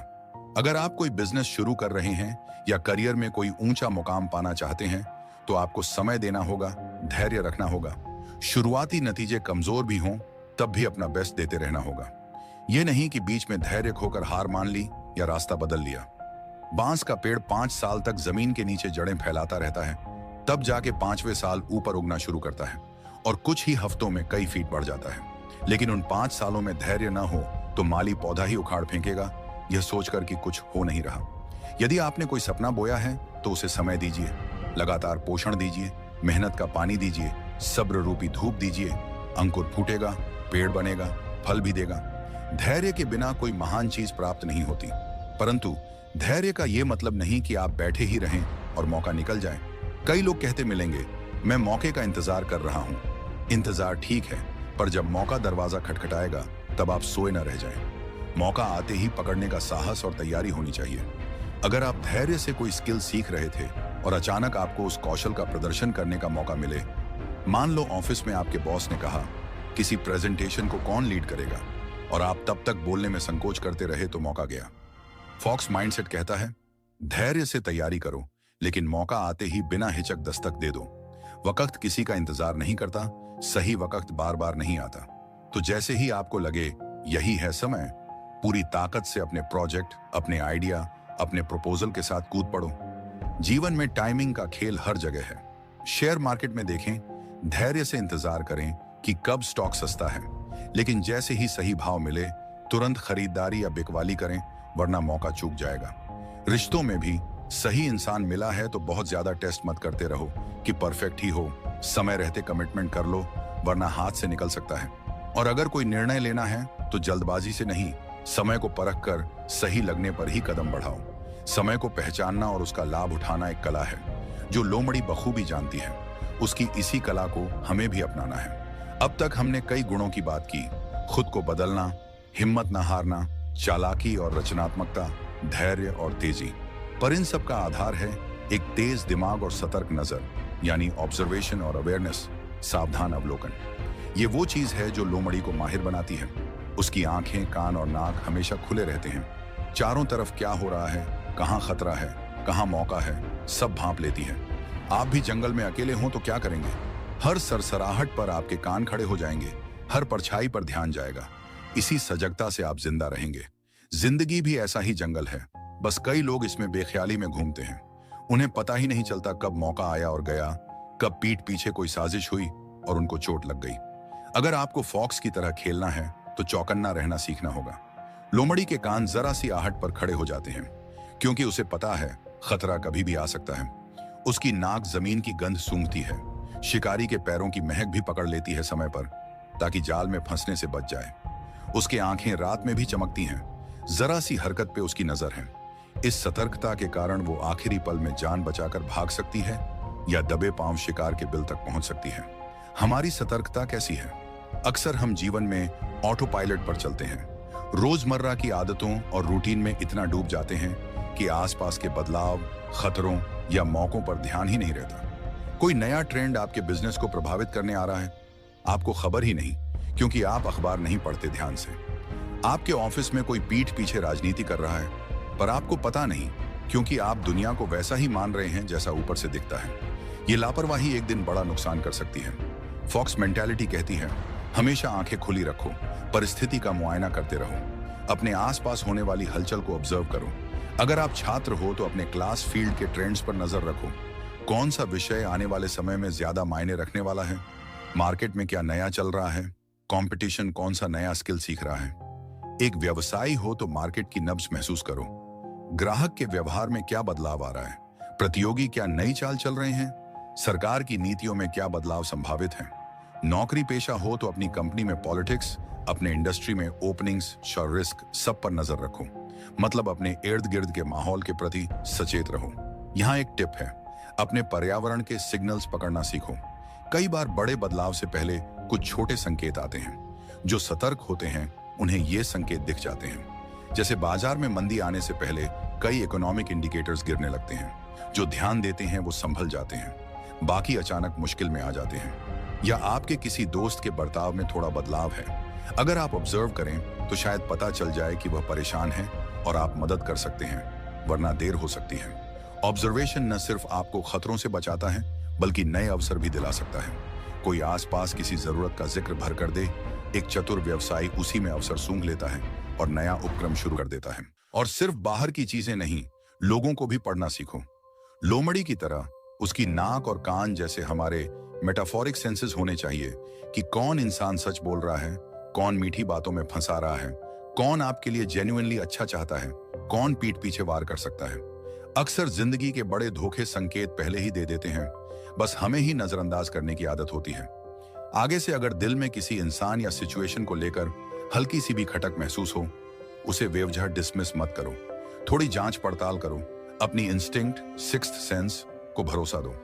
अगर आप कोई बिजनेस शुरू कर रहे हैं या करियर में कोई ऊंचा मुकाम पाना चाहते हैं तो आपको समय देना होगा, धैर्य रखना होगा। शुरुआती नतीजे कमजोर भी हों तब भी अपना बेस्ट देते रहना होगा। यह नहीं कि बीच में धैर्य खोकर हार मान ली या रास्ता बदल लिया। बांस का पेड़ 5 साल तक जमीन के नीचे जड़ें फैलाता रहता है, तब जाके 5वें साल ऊपर उगना शुरू करता है और कुछ ही हफ्तों में कई फीट बढ़ जाता है। लेकिन उन 5 सालों में धैर्य न हो तो माली पौधा ही उखाड़ फेंकेगा, यह सोचकर कि कुछ हो नहीं रहा। यदि आपने कोई सपना बोया है तो उसे समय दीजिए, लगातार पोषण दीजिए, मेहनत का पानी दीजिए, सब्र रूपी धूप दीजिए। अंकुर फूटेगा, पेड़ बनेगा, फल भी देगा। धैर्य के बिना कोई महान चीज प्राप्त नहीं होती, परंतु धैर्य का यह मतलब नहीं कि आप बैठे ही रहें और मौका निकल जाए। कई लोग कहते मिलेंगे, मैं मौके का इंतजार कर रहा हूं। इंतजार ठीक है, पर जब मौका दरवाजा खटखटाएगा तब आप सोए न रह जाएं। मौका आते ही पकड़ने का साहस और तैयारी होनी चाहिए। अगर आप धैर्य से कोई स्किल सीख रहे थे और अचानक आपको उस कौशल का प्रदर्शन करने का मौका मिले, मान लो ऑफिस में आपके बॉस ने कहा किसी प्रेजेंटेशन को कौन लीड करेगा और आप तब तक बोलने में संकोच करते रहे तो मौका गया। फॉक्स माइंडसेट कहता है, धैर्य से तैयारी करो, लेकिन मौका आते ही बिना हिचक दस्तक दे दो। वक्त किसी का इंतजार नहीं करता, सही वक्त बार बार नहीं आता। तो जैसे ही आपको लगे यही है समय, पूरी ताकत से अपने प्रोजेक्ट, अपने आइडिया, अपने प्रपोजल के साथ कूद पड़ो। जीवन में टाइमिंग का खेल हर जगह है। शेयर मार्केट में देखें, धैर्य से इंतजार करें कि कब स्टॉक सस्ता है, लेकिन जैसे ही सही भाव मिले तुरंत खरीदारी या बिकवाली करें, वरना मौका चूक जाएगा। रिश्तों में भी सही इंसान मिला है तो बहुत ज्यादा टेस्ट मत करते रहो कि परफेक्ट ही हो। समय रहते कमिटमेंट कर लो, वरना हाथ से निकल सकता है। और अगर कोई निर्णय लेना है तो जल्दबाजी से नहीं, समय को परख कर सही लगने पर ही कदम बढ़ाओ। समय को पहचानना और उसका लाभ उठाना एक कला है जो लोमड़ी बखूबी जानती है। उसकी इसी कला को हमें भी अपनाना है। अब तक हमने कई गुणों की बात की, खुद को बदलना, हिम्मत न हारना, चालाकी और रचनात्मकता, धैर्य और तेजी। पर इन सब का आधार है एक तेज दिमाग और सतर्क नजर, यानी ऑब्जर्वेशन और अवेयरनेस, सावधान अवलोकन। ये वो चीज है जो लोमड़ी को माहिर बनाती है। उसकी आंखें, कान और नाक हमेशा खुले रहते हैं। चारों तरफ क्या हो रहा है, कहाँ खतरा है, कहाँ मौका है, सब भांप लेती है। आप भी जंगल में अकेले हों तो क्या करेंगे? हर सरसराहट पर आपके कान खड़े हो जाएंगे, हर परछाई पर ध्यान जाएगा। इसी सजगता से आप जिंदा रहेंगे। जिंदगी भी ऐसा ही जंगल है, बस कई लोग इसमें बेख्याली में घूमते हैं। उन्हें पता ही नहीं चलता कब मौका आया और गया, कब पीठ पीछे कोई साजिश हुई और उनको चोट लग गई। अगर आपको फॉक्स की तरह खेलना है तो चौकन्ना रहना सीखना होगा। लोमड़ी के कान जरा सी आहट पर खड़े हो जाते हैं, क्योंकि उसे पता है खतरा कभी भी आ सकता है। उसकी नाक जमीन की गंध सूंघती है, शिकारी के पैरों की महक भी पकड़ लेती है समय पर, ताकि जाल में फंसने से बच जाए। उसकी आंखें रात में भी चमकती हैं, जरा सी हरकत पे उसकी नजर है। इस सतर्कता के कारण वो आखिरी पल में जान बचाकर भाग सकती है या दबे पांव शिकार के बिल तक पहुंच सकती है। हमारी सतर्कता कैसी है? अक्सर हम जीवन में ऑटो पायलट पर चलते हैं, रोजमर्रा की आदतों और रूटीन में इतना डूब जाते हैं कि आसपास के बदलाव, खतरों या मौकों पर ध्यान ही नहीं रहता। कोई नया ट्रेंड आपके बिजनेस को प्रभावित करने आ रहा है, आपको खबर ही नहीं, क्योंकि आप अखबार नहीं पढ़ते ध्यान से। आपके ऑफिस में कोई पीठ पीछे राजनीति कर रहा है, पर आपको पता नहीं, क्योंकि आप दुनिया को वैसा ही मान रहे हैं जैसा ऊपर से दिखता है। ये लापरवाही एक दिन बड़ा नुकसान कर सकती है। फॉक्स मेंटालिटी कहती है, हमेशा आंखें खुली रखो, परिस्थिति का मुआयना करते रहो, अपने आसपास होने वाली हलचल को ऑब्जर्व करो। अगर आप छात्र हो तो अपने क्लास फील्ड के ट्रेंड्स पर नजर रखो। कौन सा विषय आने वाले समय में ज्यादा मायने रखने वाला है? मार्केट में क्या नया चल रहा है? कंपटीशन कौन सा नया स्किल सीख रहा है? एक व्यवसायी हो तो मार्केट की नब्ज महसूस करो। ग्राहक के व्यवहार में क्या बदलाव आ रहा है? प्रतियोगी क्या नई चाल चल रहे हैं? सरकार की नीतियों में क्या बदलाव संभावित है? नौकरी पेशा हो तो अपनी कंपनी में पॉलिटिक्स, अपने इंडस्ट्री में ओपनिंग्स और रिस्क, सब पर नजर रखो। मतलब अपने इर्द गिर्द के माहौल के प्रति सचेत रहो। यहाँ एक टिप है, अपने पर्यावरण के सिग्नल्स पकड़ना सीखो। कई बार बड़े बदलाव से पहले कुछ छोटे संकेत आते हैं। जो सतर्क होते हैं उन्हें ये संकेत दिख जाते हैं। जैसे बाजार में मंदी आने से पहले कई इकोनॉमिक इंडिकेटर्स गिरने लगते हैं। जो ध्यान देते हैं वो संभल जाते हैं, बाकी अचानक मुश्किल में आ जाते हैं। या आपके किसी दोस्त के बर्ताव में थोड़ा बदलाव है, अगर आप ऑब्जर्व करें तो शायद पता चल जाए कि वह परेशान है और आप मदद कर सकते हैं, वरना देर हो सकती है। ऑब्जर्वेशन न सिर्फ आपको खतरों से बचाता है, बल्कि नए अवसर भी दिला सकता है। कोई आसपास किसी जरूरत का जिक्र भर कर दे, एक चतुर व्यवसायी उसी में अवसर सूंघ लेता है और नया उपक्रम शुरू कर देता है। और सिर्फ बाहर की चीजें नहीं, लोगों को भी पढ़ना सीखो। लोमड़ी की तरह उसकी नाक और कान जैसे हमारे मेटाफोरिक सेंसेस होने चाहिए कि कौन इंसान सच बोल रहा है, कौन मीठी बातों में फंसा रहा है, कौन आपके लिए जेन्युइनली अच्छा चाहता है, कौन पीठ पीछे वार कर सकता है। अक्सर जिंदगी के बड़े धोखे संकेत पहले ही दे देते हैं, बस हमें ही नजरअंदाज करने की आदत होती है। आगे से अगर दिल में किसी इंसान या सिचुएशन को लेकर हल्की सी भी खटक महसूस हो, उसे बेवजह डिसमिस मत करो। थोड़ी जांच पड़ताल करो, अपनी इंस्टिंक्ट, सिक्स्थ सेंस को भरोसा दो।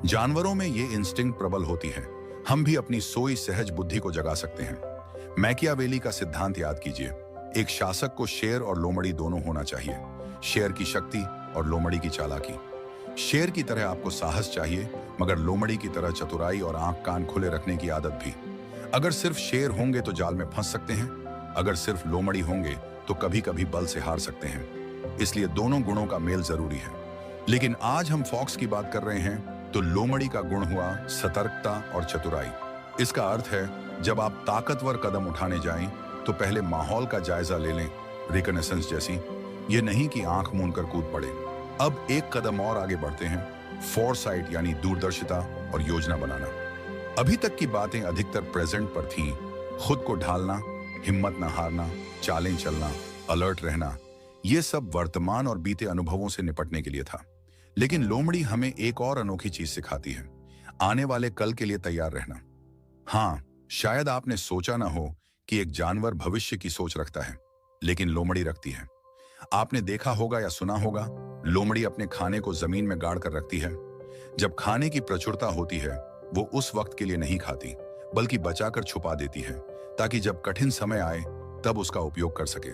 जानवरों में ये इंस्टिंक्ट प्रबल होती है, हम भी अपनी सोई सहज बुद्धि को जगा सकते हैं। मैकियावेली का सिद्धांत याद कीजिए, एक शासक को शेर और लोमड़ी दोनों होना चाहिए। शेर की शक्ति और लोमड़ी की चालाकी। शेर की तरह आपको साहस चाहिए, मगर लोमड़ी की तरह चतुराई और आंख कान खुले रखने की आदत भी। अगर सिर्फ शेर होंगे तो जाल में फंस सकते हैं, अगर सिर्फ लोमड़ी होंगे तो कभी कभी बल से हार सकते हैं। इसलिए दोनों गुणों का मेल जरूरी है। लेकिन आज हम फॉक्स की बात कर रहे हैं, तो लोमड़ी का गुण हुआ सतर्कता और चतुराई। इसका अर्थ है, जब आप ताकतवर कदम उठाने जाएं, तो पहले माहौल का जायजा ले लें, रिकनेसेंस जैसी। ये नहीं कि आंख मूंद कर कूद पड़े। अब एक कदम और आगे बढ़ते हैं, फोरसाइट यानी दूरदर्शिता और योजना बनाना। अभी तक की बातें अधिकतर प्रेजेंट पर थीं, खुद को ढालना, हिम्मत न हारना, चालें चलना, अलर्ट रहना, ये सब वर्तमान और बीते अनुभवों से निपटने के लिए था। लेकिन लोमड़ी हमें एक और अनोखी चीज सिखाती है, आने वाले कल के लिए तैयार रहना। हाँ, शायद आपने सोचा ना हो कि एक जानवर भविष्य की सोच रखता है, लेकिन लोमड़ी रखती है। आपने देखा होगा या सुना होगा, लोमड़ी अपने खाने को जमीन में गाड़ कर रखती है। जब खाने की प्रचुरता होती है, वो उस वक्त के लिए नहीं खाती, बल्कि बचाकर छुपा देती है, ताकि जब कठिन समय आए तब उसका उपयोग कर सके।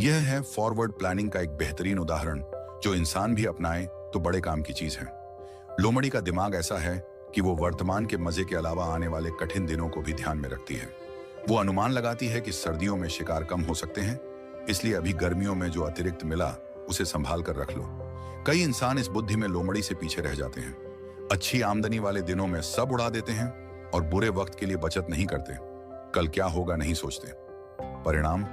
यह है फॉरवर्ड प्लानिंग का एक बेहतरीन उदाहरण, जो इंसान भी अपनाए तो बड़े काम की चीज है। लोमड़ी का दिमाग ऐसा है कि वो वर्तमान के मजे के अलावा आने वाले कठिन दिनों को भी ध्यान में रखती है। वो अनुमान लगाती है कि सर्दियों में शिकार कम हो सकते हैं, इसलिए अभी गर्मियों में जो अतिरिक्त मिला उसे संभाल कर रख लो। कई इंसान इस बुद्धि में लोमड़ी से पीछे रह जाते हैं। अच्छी आमदनी वाले दिनों में सब उड़ा देते हैं और बुरे वक्त के लिए बचत नहीं करते। कल क्या होगा नहीं सोचते। परिणाम,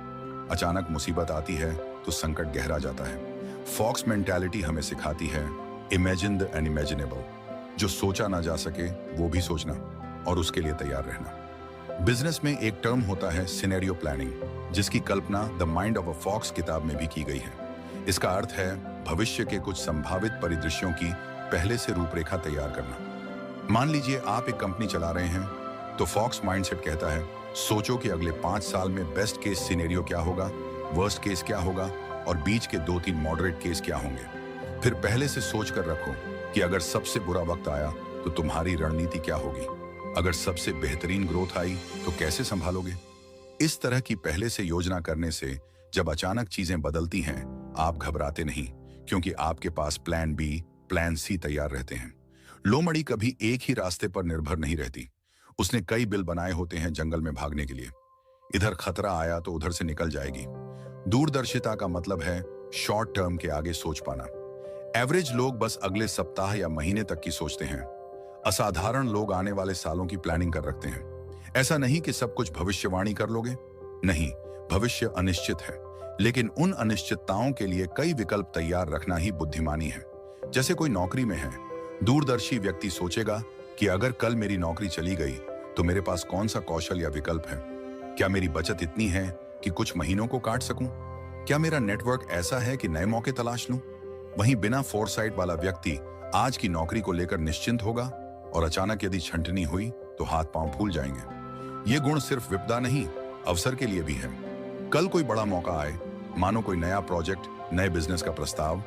अचानक मुसीबत आती है तो संकट गहरा जाता है। फॉक्स मेंटालिटी हमें सिखाती है इमेजिन द अनइमेजिनेबल। जो सोचा ना जा सके वो भी सोचना और उसके लिए तैयार रहना। बिजनेस में एक टर्म होता है सिनेरियो प्लानिंग, जिसकी कल्पना the mind of a fox किताब में भी की गई है। इसका अर्थ है भविष्य के कुछ संभावित परिदृश्यों की पहले से रूपरेखा तैयार करना। मान लीजिए आप एक कंपनी चला रहे हैं, तो फॉक्स माइंडसेट कहता है सोचो कि अगले 5 साल में बेस्ट केस सिनेरियो क्या होगा, वर्स्ट केस क्या होगा और बीच के 2-3 मॉडरेट केस क्या होंगे। फिर पहले से सोच कर रखो कि अगर सबसे बुरा वक्त आया तो तुम्हारी रणनीति क्या होगी। अगर सबसे बेहतरीन ग्रोथ आई तो कैसे संभालोगे। इस तरह की पहले से योजना करने से जब अचानक चीजें बदलती हैं, आप घबराते नहीं, क्योंकि आपके पास प्लान बी, प्लान सी तैयार रहते हैं। लोमड़ी कभी एक ही रास्ते पर निर्भर नहीं रहती। उसने कई बिल बनाए होते हैं जंगल में भागने के लिए। इधर खतरा आया तो उधर से निकल जाएगी। दूरदर्शिता का मतलब है शॉर्ट टर्म के आगे सोच पाना। एवरेज लोग बस अगले सप्ताह या महीने तक की सोचते हैं। असाधारण लोग आने वाले सालों की प्लानिंग कर रखते हैं। ऐसा नहीं कि सब कुछ भविष्यवाणी कर लोगे, नहीं, भविष्य अनिश्चित है, लेकिन उन अनिश्चितताओं के लिए कई विकल्प तैयार रखना ही बुद्धिमानी है। जैसे कोई नौकरी में है, दूरदर्शी व्यक्ति सोचेगा कि अगर कल मेरी नौकरी चली गई तो मेरे पास कौन सा कौशल या विकल्प है। क्या मेरी बचत इतनी है कि कुछ महीनों को काट सकूं? क्या मेरा नेटवर्क ऐसा है कि नए मौके तलाश लूं? वहीं बिना फोरसाइट वाला व्यक्ति आज की नौकरी को लेकर निश्चिंत होगा और अचानक यदि छंटनी हुई तो हाथ पांव फूल जाएंगे। ये गुण सिर्फ विपदा नहीं, अवसर के लिए भी है। कल कोई बड़ा मौका आए, मानो कोई नया प्रोजेक्ट, नए बिजनेस का प्रस्ताव,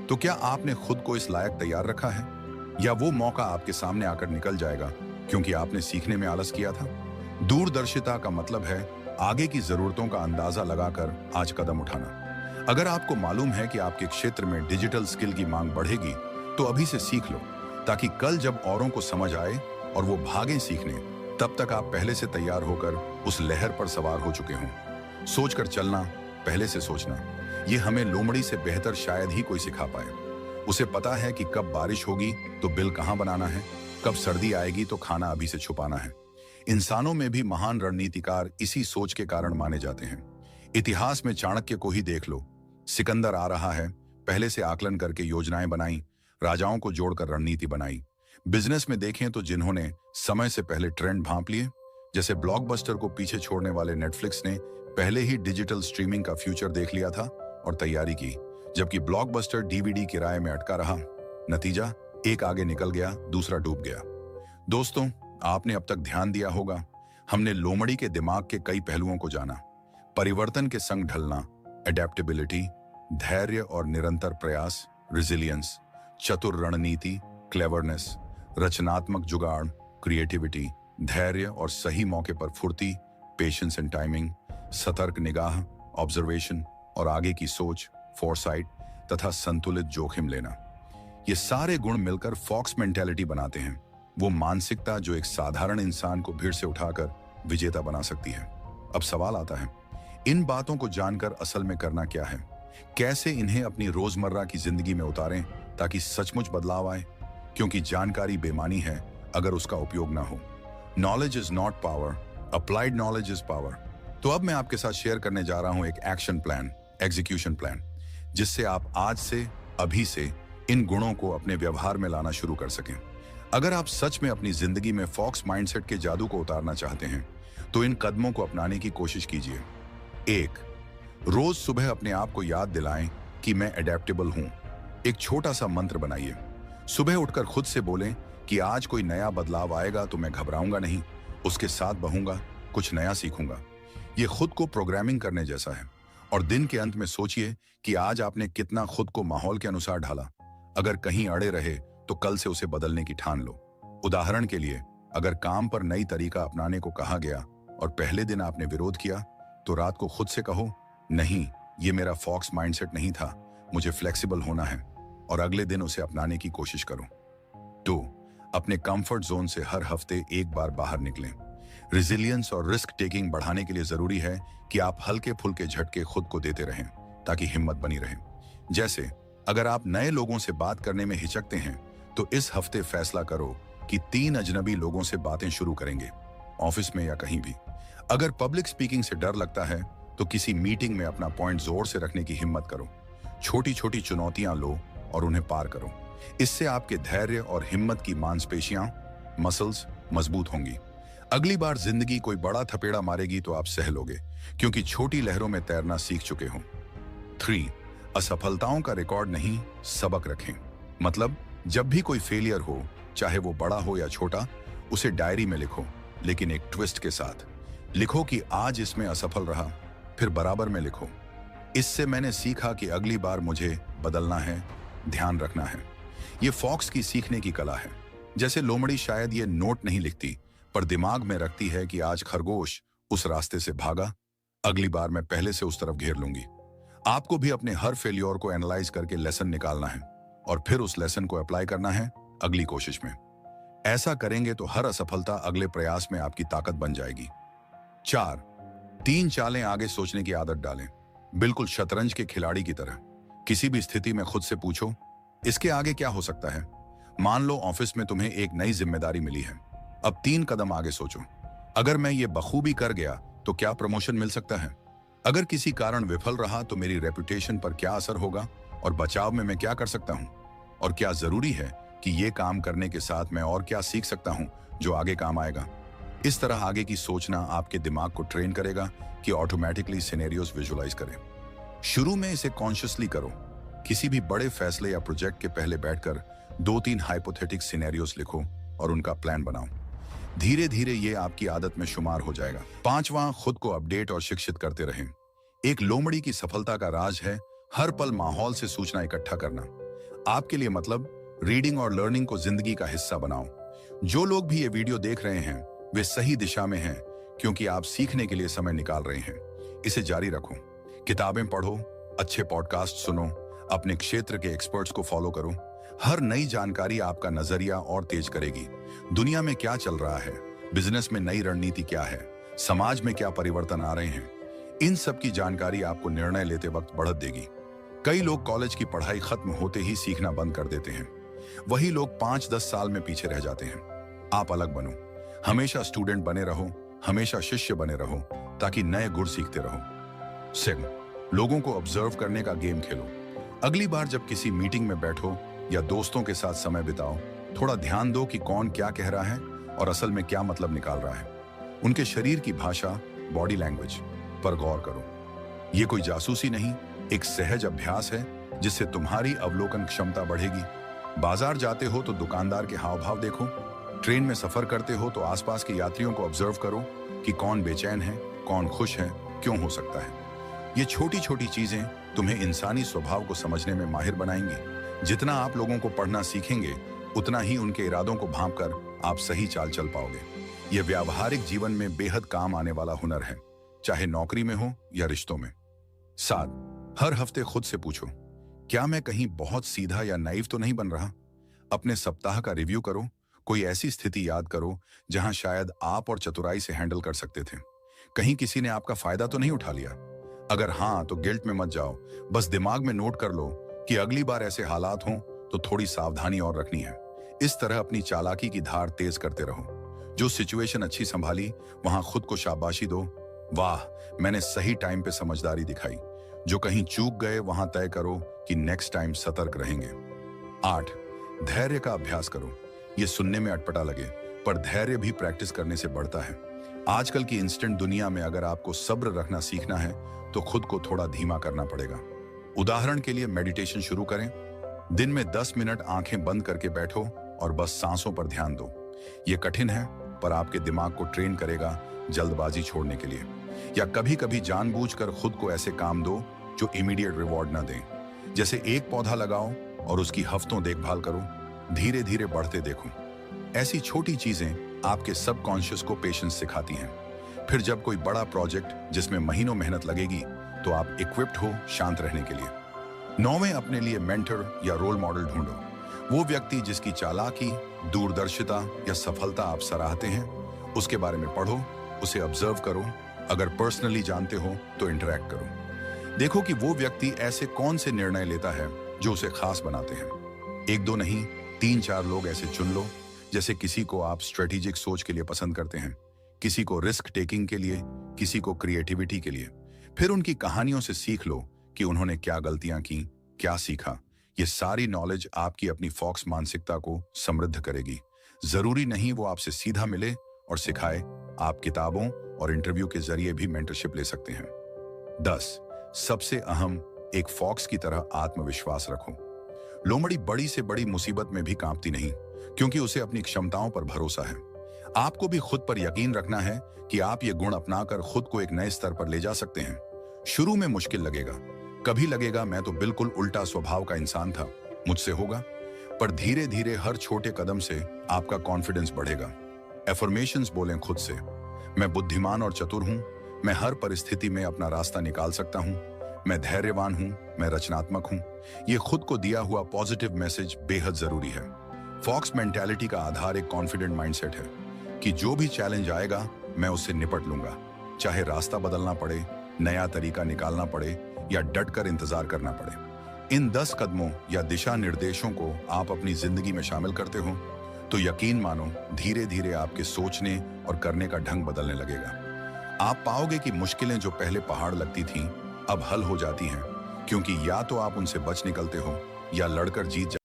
तो क्या आपने खुद को इस लायक तैयार रखा है, या वो मौका आपके सामने आकर निकल जाएगा क्योंकि आपने सीखने में आलस किया था? दूरदर्शिता का मतलब है आगे की जरूरतों का अंदाजा लगाकर आज कदम उठाना। अगर आपको मालूम है कि आपके क्षेत्र में डिजिटल स्किल की मांग बढ़ेगी, तो अभी से सीख लो, ताकि कल जब औरों को समझ आए और वो भागें सीखने, तब तक आप पहले से तैयार होकर उस लहर पर सवार हो चुके हों। सोचकर चलना, पहले से सोचना, ये हमें लोमड़ी से बेहतर शायद ही कोई सिखा पाए। उसे पता है कि कब बारिश होगी तो बिल कहां बनाना है, कब सर्दी आएगी तो खाना अभी से छुपाना है। इंसानों में भी महान रणनीतिकार इसी सोच के कारण माने जाते हैं। इतिहास में चाणक्य को ही देख लो। सिकंदर आ रहा है, पहले से आकलन करके योजनाएं बनाई, राजाओं को जोड़कर रणनीति बनाई। बिजनेस में देखें तो जिन्होंने समय से पहले ट्रेंड भांप लिए, जैसे ब्लॉकबस्टर को पीछे छोड़ने वाले नेटफ्लिक्स ने पहले ही डिजिटल स्ट्रीमिंग का फ्यूचर देख लिया था और तैयारी की, जबकि ब्लॉकबस्टर डीवीडी किराए में अटका रहा। नतीजा, एक आगे निकल गया, दूसरा डूब गया। दोस्तों, आपने अब तक ध्यान दिया होगा, हमने लोमड़ी के दिमाग के कई पहलुओं को जाना। परिवर्तन के संग ढलना, एडेप्टेबिलिटी, धैर्य और निरंतर प्रयास, रिजिलियंस, चतुर रणनीति, क्लेवरनेस, रचनात्मक जुगाड़, क्रिएटिविटी, धैर्य और सही मौके पर फुर्ती, पेशेंस एंड टाइमिंग, सतर्क निगाह, ऑब्जर्वेशन और आगे की सोच, फोरसाइट तथा संतुलित जोखिम लेना। ये सारे गुण मिलकर फॉक्स मेंटालिटी बनाते हैं, वो मानसिकता जो एक साधारण इंसान को भीड़ से उठाकर विजेता बना सकती है। अब सवाल आता है, इन बातों को जानकर असल में करना क्या है? कैसे इन्हें अपनी रोजमर्रा की जिंदगी में उतारें ताकि सचमुच बदलाव आए? क्योंकि जानकारी बेमानी है अगर उसका उपयोग ना हो। Knowledge is not power, applied knowledge is power. तो अब मैं आपके साथ शेयर करने जा रहा हूं एक एक्शन प्लान, एग्जीक्यूशन प्लान, जिससे आप आज से, अभी से इन गुणों को अपने व्यवहार में लाना शुरू कर सकें। अगर आप सच में अपनी जिंदगी में फॉक्स माइंडसेट के जादू को उतारना चाहते हैं, तो इन कदमों को अपनाने की कोशिश कीजिए। 1, रोज सुबह अपने आप को याद दिलाएं कि मैं अडेप्टेबल हूं। एक छोटा सा मंत्र बनाइए। सुबह उठकर खुद से बोलें कि आज कोई नया बदलाव आएगा तो मैं घबराऊंगा नहीं, उसके साथ बहूंगा, कुछ नया सीखूंगा। ये खुद को प्रोग्रामिंग करने जैसा है। और दिन के अंत में सोचिए कि आज आपने कितना खुद को माहौल के अनुसार ढाला। अगर कहीं अड़े रहे तो कल से उसे बदलने की ठान लो। उदाहरण के लिए, अगर काम पर नई तरीका अपनाने को कहा गया और पहले दिन आपने विरोध किया, तो रात को खुद से कहो, नहीं, ये मेरा फॉक्स माइंडसेट नहीं था, मुझे फ्लेक्सिबल होना है, और अगले दिन उसे अपनाने की कोशिश करो। 2. अपने कंफर्ट जोन से हर हफ्ते एक बार बाहर निकलें। रिजिलियंस और रिस्क टेकिंग बढ़ाने के लिए जरूरी है कि आप हल्के फुल्के झटके खुद को देते रहें ताकि हिम्मत बनी रहे। जैसे अगर आप नए लोगों से बात करने में हिचकते हैं, तो इस हफ्ते फैसला करो कि 3 अजनबी लोगों से बातें शुरू करेंगे, ऑफिस में या कहीं भी। अगर पब्लिक स्पीकिंग से डर लगता है, तो किसी मीटिंग में अपना पॉइंट जोर से रखने की हिम्मत करो। छोटी छोटी चुनौतियां लो और उन्हें पार करो। इससे आपके धैर्य और हिम्मत की मांसपेशियां, मसल्स मजबूत होंगी। अगली बार जिंदगी कोई बड़ा थपेड़ा मारेगी तो आप सह लोगे, क्योंकि छोटी लहरों में तैरना सीख चुके हो। 3. असफलताओं का रिकॉर्ड नहीं, सबक रखें। मतलब जब भी कोई फेलियर हो, चाहे वो बड़ा हो या छोटा, उसे डायरी में लिखो, लेकिन एक ट्विस्ट के साथ। लिखो कि आज इसमें असफल रहा, फिर बराबर में लिखो, इससे मैंने सीखा कि अगली बार मुझे बदलना है, ध्यान रखना है। ये फॉक्स की सीखने की कला है। जैसे लोमड़ी शायद ये नोट नहीं लिखती, पर दिमाग में रखती है कि आज खरगोश उस रास्ते से भागा, अगली बार मैं पहले से उस तरफ घेर लूंगी। आपको भी अपने हर फेल्योर को एनालाइज करके लेसन निकालना है और फिर उस लेसन को अप्लाई करना है अगली कोशिश में। ऐसा करेंगे तो हर असफलता अगले प्रयास में आपकी ताकत बन जाएगी। 4. 3 चालें आगे सोचने की आदत डालें। बिल्कुल शतरंज के खिलाड़ी की तरह किसी भी स्थिति में खुद से पूछो, इसके आगे क्या हो सकता है। मान लो ऑफिस में तुम्हें एक नई जिम्मेदारी मिली है। अब 3 कदम आगे सोचो। अगर मैं ये बखूबी कर गया तो क्या प्रमोशन मिल सकता है? अगर किसी कारण विफल रहा तो मेरी रेपुटेशन पर क्या असर होगा, और बचाव में मैं क्या कर सकता हूं? और क्या जरूरी है कि ये काम करने के साथ मैं और क्या सीख सकता हूं जो आगे काम आएगा? इस तरह आगे की सोचना आपके दिमाग को ट्रेन करेगा कि ऑटोमेटिकली सिनेरियोज विजुअलाइज करें। शुरू में इसे कॉन्शियसली करो। किसी भी बड़े फैसले या प्रोजेक्ट के पहले बैठकर 2-3 हाइपोथेटिक सिनेरियोज लिखो और उनका प्लान बनाओ। धीरे धीरे ये आपकी आदत में शुमार हो जाएगा। 5वां, खुद को अपडेट और शिक्षित करते रहें। एक लोमड़ी की सफलता का राज है हर पल माहौल से सूचना इकट्ठा करना। आपके लिए मतलब रीडिंग और लर्निंग को जिंदगी का हिस्सा बनाओ। जो लोग भी ये वीडियो देख रहे हैं वे सही दिशा में हैं, क्योंकि आप सीखने के लिए समय निकाल रहे हैं। इसे जारी रखो। किताबें पढ़ो, अच्छे पॉडकास्ट सुनो, अपने क्षेत्र के एक्सपर्ट्स को फॉलो करो। हर नई जानकारी आपका नजरिया और तेज करेगी। दुनिया में क्या चल रहा है, बिजनेस में नई रणनीति क्या है, समाज में क्या परिवर्तन आ रहे हैं, इन सब की जानकारी आपको निर्णय लेते वक्त बढ़त देगी। कई लोग कॉलेज की पढ़ाई खत्म होते ही सीखना बंद कर देते हैं। वही लोग 5-10 साल में पीछे रह जाते हैं। आप अलग बनो। हमेशा स्टूडेंट बने रहो, हमेशा शिष्य बने रहो, ताकि नए गुण सीखते रहो। 7. लोगों को ऑब्जर्व करने का गेम खेलो। अगली बार जब किसी मीटिंग में बैठो या दोस्तों के साथ समय बिताओ, थोड़ा ध्यान दो कि कौन क्या कह रहा है और असल में क्या मतलब निकाल रहा है। उनके शरीर की भाषा, बॉडी लैंग्वेज पर गौर करो। ये कोई जासूसी नहीं, एक सहज अभ्यास है जिससे तुम्हारी अवलोकन क्षमता बढ़ेगी। बाजार जाते हो तो दुकानदार के हाव भाव देखो। ट्रेन में सफर करते हो तो आसपास के यात्रियों को ऑब्जर्व करो कि कौन बेचैन है, कौन खुश है, क्यों हो सकता है। ये छोटी छोटी चीजें तुम्हें इंसानी स्वभाव को समझने में माहिर बनाएंगी। जितना आप लोगों को पढ़ना सीखेंगे, उतना ही उनके इरादों को भांपकर आप सही चाल चल पाओगे। यह व्यावहारिक जीवन में बेहद काम आने वाला हुनर है, चाहे नौकरी में हो या रिश्तों में। 7. हर हफ्ते खुद से पूछो, क्या मैं कहीं बहुत सीधा या नाइव तो नहीं बन रहा? अपने सप्ताह का रिव्यू करो। कोई ऐसी स्थिति याद करो जहां शायद आप और चतुराई से हैंडल कर सकते थे। कहीं किसी ने आपका फायदा तो नहीं उठा लिया? अगर हाँ, तो गिल्ट में मत जाओ। बस दिमाग में नोट कर लो कि अगली बार ऐसे हालात हों तो थोड़ी सावधानी और रखनी है। इस तरह अपनी चालाकी की धार तेज करते रहो। जो सिचुएशन अच्छी संभाली, वहां खुद को शाबाशी दो। वाह, मैंने सही टाइम पे समझदारी दिखाई। जो कहीं चूक गए, वहां तय करो कि नेक्स्ट टाइम सतर्क रहेंगे। 8. धैर्य का अभ्यास करो। ये सुनने में अटपटा लगे, पर धैर्य भी प्रैक्टिस करने से बढ़ता है। आजकल की इंस्टेंट दुनिया में अगर आपको सब्र रखना सीखना है तो खुद को थोड़ा धीमा करना पड़ेगा। उदाहरण के लिए मेडिटेशन शुरू करें। दिन में 10 मिनट आंखें बंद करके बैठो और बस सांसों पर ध्यान दो। ये कठिन है, पर आपके दिमाग को ट्रेन करेगा जल्दबाजी छोड़ने के लिए। या कभी कभी जानबूझकर खुद को ऐसे काम दो जो इमीडिएट रिवॉर्ड ना दें। जैसे एक पौधा लगाओ और उसकी हफ्तों देखभाल करो, धीरे धीरे बढ़ते देखो। ऐसी छोटी चीजें आपके सबकॉन्शियस को पेशेंस सिखाती हैं। फिर जब कोई बड़ा प्रोजेक्ट जिसमें महीनों मेहनत लगेगी तो आप इक्विप्ड हो शांत रहने के लिए। 9वें, अपने लिए मेंटर या रोल मॉडल ढूंढो। वो व्यक्ति जिसकी चालाकी, दूरदर्शिता या सफलता आप सराहते हैं, उसके बारे में पढ़ो, उसे ऑब्जर्व करो। अगर पर्सनली जानते हो तो इंटरैक्ट करो। देखो कि वो व्यक्ति ऐसे कौन से निर्णय लेता है जो उसे खास बनाते हैं। एक दो नहीं, 3-4 लोग ऐसे चुन लो। जैसे किसी को आप स्ट्रेटेजिक सोच के लिए पसंद करते हैं, किसी को रिस्क टेकिंग के लिए, किसी को क्रिएटिविटी के लिए। फिर उनकी कहानियों से सीख लो कि उन्होंने क्या गलतियां की, क्या सीखा। ये सारी नॉलेज आपकी अपनी फॉक्स मानसिकता को समृद्ध करेगी। जरूरी नहीं वो आपसे सीधा मिले और सिखाए, आप किताबों और इंटरव्यू के जरिए भी मेंटरशिप ले सकते हैं। 10, सबसे अहम, एक फॉक्स की तरह आत्मविश्वास रखो। लोमड़ी बड़ी से बड़ी मुसीबत में भी कांपती नहीं, क्योंकि उसे अपनी क्षमताओं पर भरोसा है। आपको भी खुद पर यकीन रखना है कि आप ये गुण अपनाकर खुद को एक नए स्तर पर ले जा सकते हैं। शुरू में मुश्किल लगेगा, कभी लगेगा मैं तो बिल्कुल उल्टा स्वभाव का इंसान था, मुझसे होगा। पर धीरे धीरे हर छोटे कदम से आपका कॉन्फिडेंस बढ़ेगा। एफर्मेशंस बोलें खुद से, मैं बुद्धिमान और चतुर हूं, मैं हर परिस्थिति में अपना रास्ता निकाल सकता हूं, मैं धैर्यवान हूं, मैं रचनात्मक हूं। ये खुद को दिया हुआ पॉजिटिव मैसेज बेहद जरूरी है। फॉक्स मेंटालिटी का आधार एक कॉन्फिडेंट माइंडसेट है कि जो भी चैलेंज आएगा मैं उससे निपट लूंगा, चाहे रास्ता बदलना पड़े, नया तरीका निकालना पड़े या डटकर इंतजार करना पड़े। इन 10 कदमों या दिशा निर्देशों को आप अपनी जिंदगी में शामिल करते हो तो यकीन मानो धीरे धीरे आपके सोचने और करने का ढंग बदलने लगेगा। आप पाओगे कि मुश्किलें जो पहले पहाड़ लगती थीं अब हल हो जाती हैं, क्योंकि या तो आप उनसे बच निकलते हो या लड़कर जीत